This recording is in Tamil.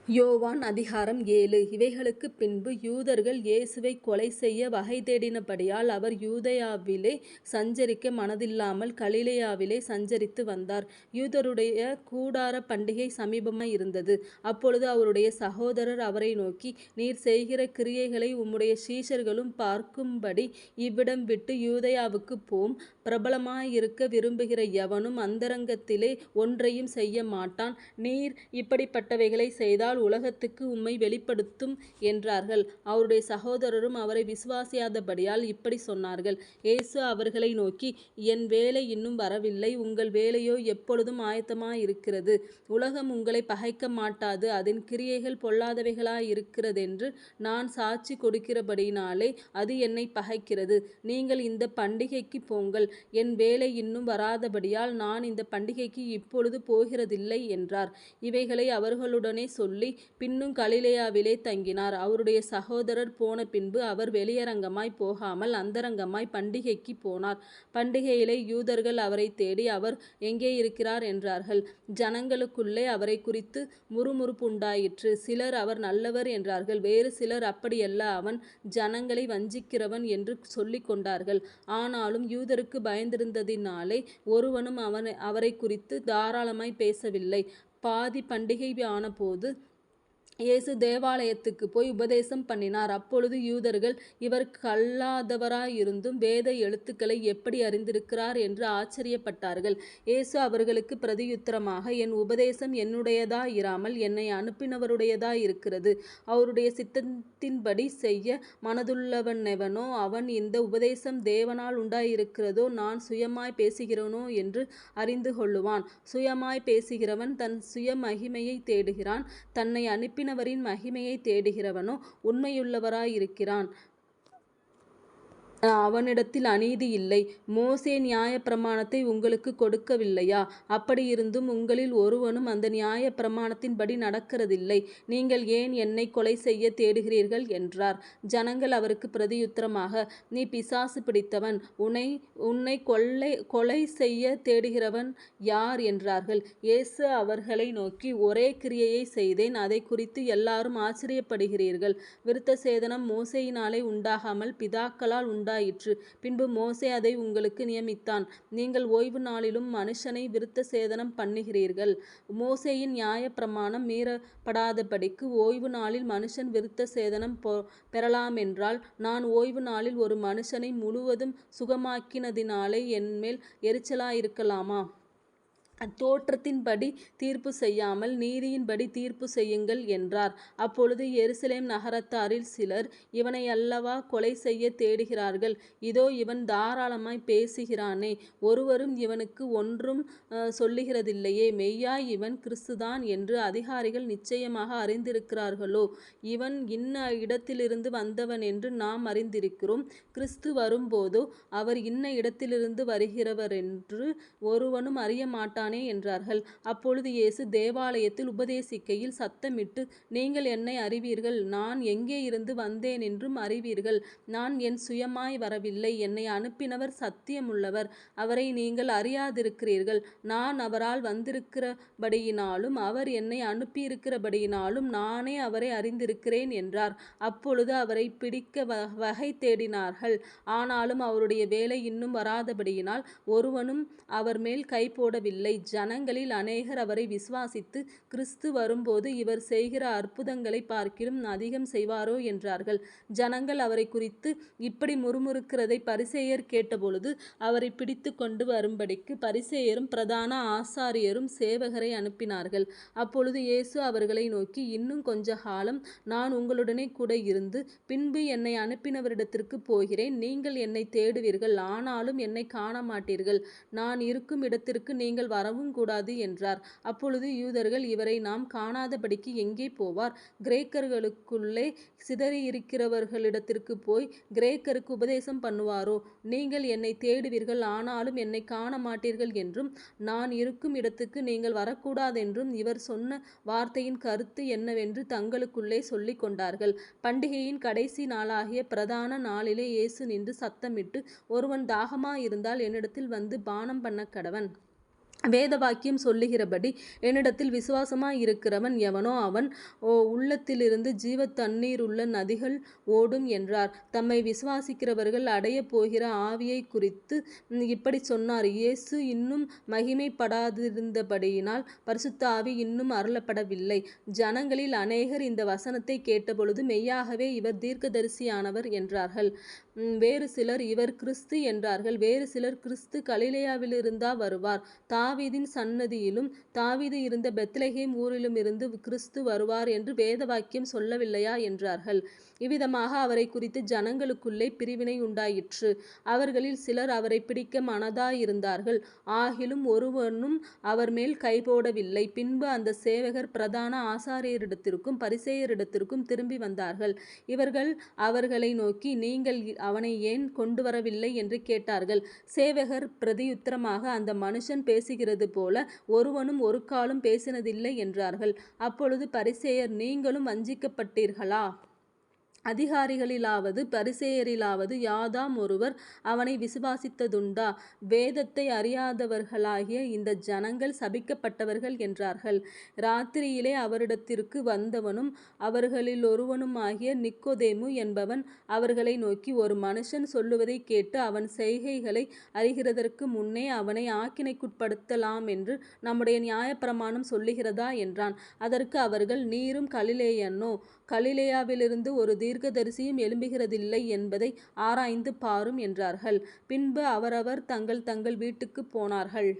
யோவான் அதிகாரம் 7. இவைகளுக்குப் பின்பு யூதர்கள் இயேசுவை கொலை செய்ய வகை தேடினபடியால் அவர் யூதேயாவிலே சஞ்சரிக்க மனதில்லாமல் கலிலேயாவிலே சஞ்சரித்து வந்தார். யூதருடைய கூடாரப் பண்டிகை சமீபமாயிருந்தது. அப்பொழுது அவருடைய சகோதரர் அவரை நோக்கி, நீர் செய்கிற கிரியைகளை உம்முடைய சீஷர்களும் பார்க்கும்படி இவ்விடம் விட்டு யூதேயாவுக்குப் போம். பிரபலமாயிருக்க விரும்புகிற எவனும் அந்தரங்கத்திலே ஒன்றையும் செய்ய மாட்டான். நீர் இப்படிப்பட்டவைகளைச் செய்தால் உலகத்துக்கு உம்மை வெளிப்படுத்தும் என்றார்கள். அவருடைய சகோதரரும் அவரை விசுவாசியாதபடியால் இப்படி சொன்னார்கள். இயேசு அவர்களை நோக்கி, என் வேலை இன்னும் வரவில்லை, உங்கள் வேலையோ எப்பொழுதும் ஆயத்தமாயிருக்கிறது. உலகம் உங்களை பகைக்க மாட்டாது, அதன் கிரியைகள் பொல்லாதவைகளாயிருக்கிறதென்று நான் சாட்சி கொடுக்கிறபடியினாலே அது என்னை பகைக்கிறது. நீங்கள் இந்த பண்டிகைக்குப் போங்கள். என் வேலை இன்னும் வராதபடியால் நான் இந்த பண்டிகைக்கு இப்பொழுது போகிறதில்லை என்றார். இவைகளை அவர்களுடனே சொல்லி பின்னும் கலிலேயாவிலே தங்கினார். அவருடைய சகோதரர் போன பின்பு அவர் வெளியரங்கமாய் போகாமல் அந்தரங்கமாய் பண்டிகைக்குப் போனார். பண்டிகையிலே யூதர்கள் அவரைத் தேடி, அவர் எங்கே இருக்கிறார் என்றார்கள். ஜனங்களுக்குள்ளே அவரை குறித்து முறுமுறுப்புண்டாயிற்று. சிலர் அவர் நல்லவர் என்றார்கள், வேறு சிலர் அப்படியல்ல, அவன் ஜனங்களை வஞ்சிக்கிறவன் என்று சொல்லிக் கொண்டார்கள். ஆனாலும் யூதருக்கு பயந்திருந்ததினாலே ஒருவனும் அவரை குறித்து தாராளமாய் பேசவில்லை. பாதி பண்டிகை ஆனபோது இயேசு தேவாலயத்துக்குப் போய் உபதேசம் பண்ணினார். அப்பொழுது யூதர்கள், இவர் கல்லாதவராயிருந்தும் வேத எழுத்துக்களை எப்படி அறிந்திருக்கிறார் என்று ஆச்சரியப்பட்டார்கள். இயேசு அவர்களுக்கு பிரதியுத்தரமாக, என் உபதேசம் என்னுடையதாயிராமல் என்னை அனுப்பினவருடையதாயிருக்கிறது. அவருடைய சித்தத்தின்படி செய்ய மனதுள்ளவனெவனோ அவன் இந்த உபதேசம் தேவனால் உண்டாயிருக்கிறதோ நான் சுயமாய் பேசுகிறேனோ என்று அறிந்து கொள்ளுவான். சுயமாய் பேசுகிறவன் தன் சுய மகிமையைத் தேடுகிறான், தன்னை அனுப்பினவரின் மகிமையைத் தேடுகிறவனோ உண்மையுள்ளவராயிருக்கிறான். அவனிடத்தில் அநீதி இல்லை. மோசே நியாயப்பிரமாணத்தை உங்களுக்குக் கொடுக்கவில்லையா? அப்படியிருந்தும் உங்களில் ஒருவனும் அந்த நியாயப்பிரமாணத்தின்படி நடக்கிறதில்லை. நீங்கள் ஏன் என்னைக் கொலை செய்யத் தேடுகிறீர்கள் என்றார். ஜனங்கள் அவருக்கு பிரதியுத்தரமாக, நீ பிசாசு பிடித்தவன், உன்னைக் கொலை செய்யத் தேடுகிறவன் யார் என்றார்கள். இயேசு அவர்களை நோக்கி, ஒரே கிரியையைச் செய்தேன், அதைக் குறித்து எல்லாரும் ஆச்சரியப்படுகிறீர்கள். விருத்தசேதனம் மோசேயினாலே உண்டாகாமல் பிதாக்களால் உண்டாயிற்று. பின்பு மோசே அதை உங்களுக்கு நியமித்தான். நீங்கள் ஓய்வு நாளிலும் மனுஷனை விருத்தசேதனம் பண்ணுகிறீர்கள். மோசேயின் நியாயப்பிரமாணம் மீறப்படாதபடிக்கு ஓய்வு நாளில் மனுஷன் விருத்தசேதனம் பெறலாமென்றால், நான் ஓய்வு நாளில் ஒரு மனுஷனை முழுவதும் சுகமாக்கினதினாலே என்மேல் எரிச்சலாயிருக்கலாமா? தோற்றத்தின்படி தீர்ப்பு செய்யாமல் நீதியின்படி தீர்ப்பு செய்யுங்கள் என்றார். அப்பொழுது எருசலேம் நகரத்தாரில் சிலர், இவனை அல்லவா கொலை செய்யத் தேடுகிறார்கள்? இதோ இவன் தாராளமாய் பேசுகிறானே, ஒருவரும் இவனுக்கு ஒன்றும் சொல்லுகிறதில்லையே. மெய்யாய் இவன் கிறிஸ்துதான் என்று அதிகாரிகள் நிச்சயமாக அறிந்திருக்கிறார்களோ? இவன் இன்ன இடத்திலிருந்து வந்தவனென்று நாம் அறிந்திருக்கிறோம். கிறிஸ்து வரும்போதோ அவர் இன்ன இடத்திலிருந்து வருகிறவரென்று ஒருவனும் அறிய மாட்டானே என்றார்கள். அப்பொழுது இயேசு தேவாலயத்தில் உபதேசிக்கையில் சத்தமிட்டு, நீங்கள் என்னை அறிவீர்கள், நான் எங்கே இருந்து வந்தேனென்றும் அறிவீர்கள். நான் என் சுயமாய் வரவில்லை, என்னை அனுப்பினவர் சத்தியமுள்ளவர், அவரை நீங்கள் அறியாதிருக்கிறீர்கள். நான் அவரால் வந்திருக்கிறபடியினாலும் அவர் என்னை அனுப்பியிருக்கிறபடியினாலும் நானே அவரை அறிந்திருக்கிறேன் என்றார். அப்பொழுது அவரை பிடிக்க வகை தேடினார்கள். ஆனாலும் அவருடைய வேலை இன்னும் வராதபடியினால் ஒருவனும் அவர் மேல் கை போடவில்லை. ஜனங்களில் அநேகர் அவரை விசுவாசித்து, கிறிஸ்து வரும்போது இவர் செய்கிற அற்புதங்களைப் பார்க்கிலும் அதிகம் செய்வாரோ என்றார்கள். ஜனங்கள் அவரை குறித்து இப்படி முறுமுறுக்கிறதை பரிசேயர் கேட்டபொழுது அவரை பிடித்து கொண்டு வரும்படிக்கு பரிசேயரும் பிரதான ஆசாரியரும் சேவகரை அனுப்பினார்கள். அப்பொழுது இயேசு அவர்களை நோக்கி, இன்னும் கொஞ்ச காலம் நான் உங்களுடனே கூட இருந்து பின்பு என்னை அனுப்பினவரிடத்திற்குப் போகிறேன். நீங்கள் என்னை தேடுவீர்கள், ஆனாலும் என்னை காணமாட்டீர்கள். நான் இருக்கும் இடத்திற்கு நீங்கள் வரவும் கூடாது என்றார். அப்பொழுது யூதர்கள், இவரை நாம் காணாதபடிக்கு எங்கே போவார்? கிரேக்கர்களுக்குள்ளே சிதறியிருக்கிறவர்களிடத்திற்குப் போய் கிரேக்கருக்கு உபதேசம் பண்ணுவாரோ? நீங்கள் என்னை தேடுவீர்கள், ஆனாலும் என்னை காண மாட்டீர்கள் என்றும், நான் இருக்கும் இடத்துக்கு நீங்கள் வரக்கூடாதென்றும் இவர் சொன்ன வார்த்தையின் கருத்து என்னவென்று தங்களுக்குள்ளே சொல்லிக் கொண்டார்கள். பண்டிகையின் கடைசி நாளாகிய பிரதான நாளிலே இயேசு நின்று சத்தமிட்டு, ஒருவன் தாகமாயிருந்தால் என்னிடத்தில் வந்து பானம் பண்ணக்கடவன். வேத வாக்கியம் சொல்லுகிறபடி என்னிடத்தில் விசுவாசமாயிருக்கிறவன் எவனோ அவன் உள்ளத்திலிருந்து ஜீவ தண்ணீர் உள்ள நதிகள் ஓடும் என்றார். தம்மை விசுவாசிக்கிறவர்கள் அடைய போகிற ஆவியை குறித்து இப்படி சொன்னார். இயேசு இன்னும் மகிமைப்படாதிருந்தபடியினால் பரிசுத்த ஆவி இன்னும் அருளப்படவில்லை. ஜனங்களில் அநேகர் இந்த வசனத்தை கேட்டபொழுது மெய்யாகவே இவர் தீர்க்கதரிசியானவர் என்றார்கள். வேறு சிலர் இவர் கிறிஸ்து என்றார்கள். வேறு சிலர் கிறிஸ்து கலிலேயாவிலிருந்தா வருவார்? தாவீதின் சன்னதியிலும் தாவீது இருந்த பெத்லகேம் ஊரிலும் இருந்து கிறிஸ்து வருவார் என்று வேத வாக்கியம் சொல்லவில்லையா என்றார்கள். இவ்விதமாக அவரை குறித்து ஜனங்களுக்குள்ளே பிரிவினை உண்டாயிற்று. அவர்களில் சிலர் அவரை பிடிக்க மனதாயிருந்தார்கள். ஆகிலும் ஒருவனும் அவர் மேல் கைபோடவில்லை. பின்பு அந்த சேவகர் பிரதான ஆசாரியரிடத்திற்கும் பரிசேயரிடத்திற்கும் திரும்பி வந்தார்கள். இவர்கள் அவர்களை நோக்கி, நீங்கள் அவனை ஏன் கொண்டு வரவில்லை என்று கேட்டார்கள். சேவகர் பிரதியுத்தரமாக, அந்த மனுஷன் பேசுகிறது போல ஒருவனும் ஒரு காலும் பேசினதில்லை என்றார்கள். அப்பொழுது பரிசேயர், நீங்களும் வஞ்சிக்கப்பட்டீர்களா? அதிகாரிகளிலாவது பரிசேயரிலாவது யாதாம் ஒருவர் அவனை விசுவாசித்ததுண்டா? வேதத்தை அறியாதவர்களாகிய இந்த ஜனங்கள் சபிக்கப்பட்டவர்கள் என்றார்கள். ராத்திரியிலே அவரிடத்திற்கு வந்தவனும் அவர்களிலொருவனுமாகிய நிக்கோதேமு என்பவன் அவர்களை நோக்கி, ஒரு மனுஷன் சொல்லுவதை கேட்டு அவன் செய்கைகளை அறிகிறதற்கு முன்னே அவனை ஆக்கினைக்குட்படுத்தலாமென்று நம்முடைய நியாயப்பிரமாணம் சொல்லுகிறதா என்றான். அதற்கு அவர்கள், நீரும் கலிலேயனோ? கலிலேயாவிலிருந்து ஒரு தீர்க்கதரிசியும் எழும்புகிறதில்லை என்பதை ஆராய்ந்து பாரும் என்றார்கள். பின்பு அவரவர் தங்கள் தங்கள் வீட்டுக்குப் போனார்கள்.